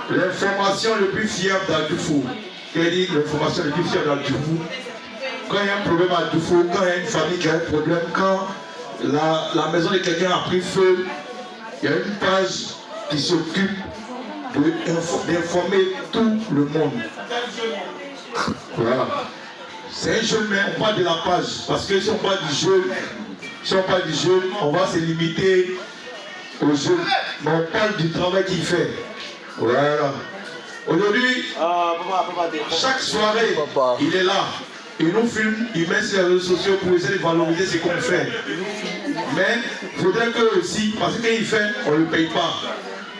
l'information le plus fiable d'Adjoufou. Quelle est l'information le plus fiable d'Adjoufou? Quand il y a un problème à Adjoufou, quand il y a une famille qui a un problème, quand la maison de quelqu'un a pris feu, il y a une page qui s'occupe d'informer tout le monde. Voilà. C'est un jeu, mais on parle de la page. Parce que si on parle du jeu, on va se limiter au jeu. Mais on parle du travail qu'il fait. Voilà. Aujourd'hui, chaque soirée, il est là. Il nous filme, il met sur les réseaux sociaux pour essayer de valoriser ce qu'on fait. Mais il faudrait que aussi, parce que quand il fait, on ne le paye pas.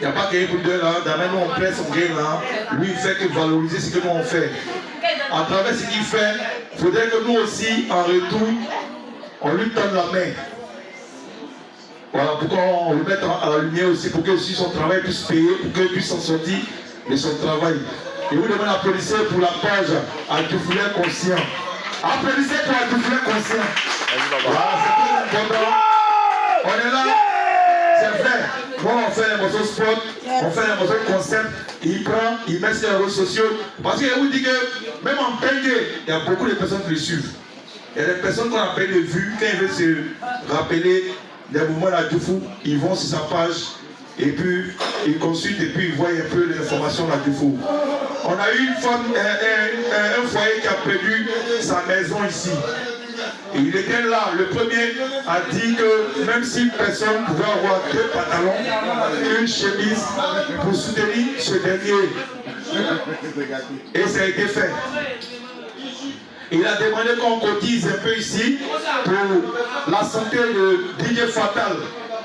Il n'y a pas qu'un pour deux là, d'abord nous on prête son gain là. Lui il fait que valoriser ce que nous on fait. À travers ce qu'il fait, il faudrait que nous aussi, en retour, on lui tende la main. Voilà, pour qu'on le mette à la lumière aussi, pour que aussi son travail puisse payer, pour qu'il puisse s'en sortir de son travail. Et vous devez applaudissez pour la page Adjoufou conscient. Applaudissez pour Adjoufou conscient. Voilà, c'est très important. On est là, c'est vrai. Moi, on fait les morceaux sport, on fait les morceaux concept, il prend, il met sur les réseaux sociaux. Parce que je vous dis que même en Bengue, il y a beaucoup de personnes qui le suivent. Il y a des personnes qu'on appelle de vues, quand ils veulent se rappeler des mouvements d'Adjoufou, ils vont sur sa page et puis ils consultent et puis ils voient un peu l'information d'Adjoufou. On a eu une femme, un foyer qui a perdu sa maison ici. Et il était là, le premier a dit que même si personne pouvait avoir 2 pantalons, une chemise pour soutenir ce dernier. Et ça a été fait. Il a demandé qu'on cotise un peu ici pour la santé de DJ Fatal.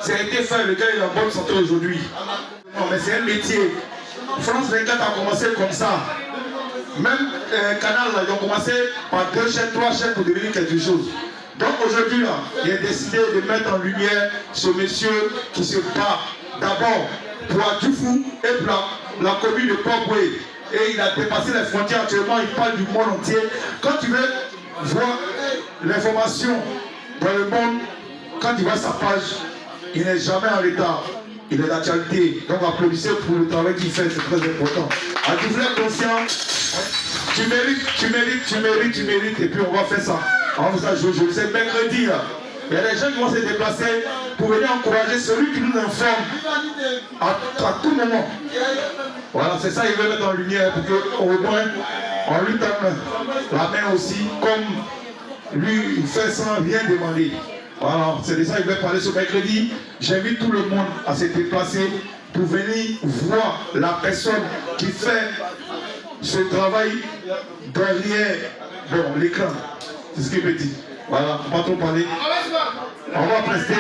Ça a été fait, le gars est en bonne santé aujourd'hui. Non mais c'est un métier. France 24 a commencé comme ça. Même Canal, là, ils ont commencé par 2 chaînes, 3 chaînes pour devenir quelque chose. Donc aujourd'hui, là, il a décidé de mettre en lumière ce monsieur qui se bat d'abord pour Adjoufou et pour la commune de Port-Boué. Et il a dépassé les frontières actuellement, il parle du monde entier. Quand tu veux voir l'information dans le monde, quand tu vois sa page, il n'est jamais en retard. Il est d'actualité. Donc applaudissez pour le travail qu'il fait, c'est très important. Adjoufou conscient, tu mérites, et puis on va faire ça. On va faire ça, je sais, mercredi, là. Il y a des gens qui vont se déplacer pour venir encourager celui qui nous informe à tout moment. Voilà, c'est ça qu'il veut mettre en lumière pour qu'au moins on lui donne la main aussi, comme lui il fait sans rien demander. Voilà, c'est de ça qu'il veut parler ce mercredi. J'invite tout le monde à se déplacer pour venir voir la personne qui fait ce travail derrière l'écran. C'est ce qu'il me dit. Voilà, on va pas trop parler. On va prester.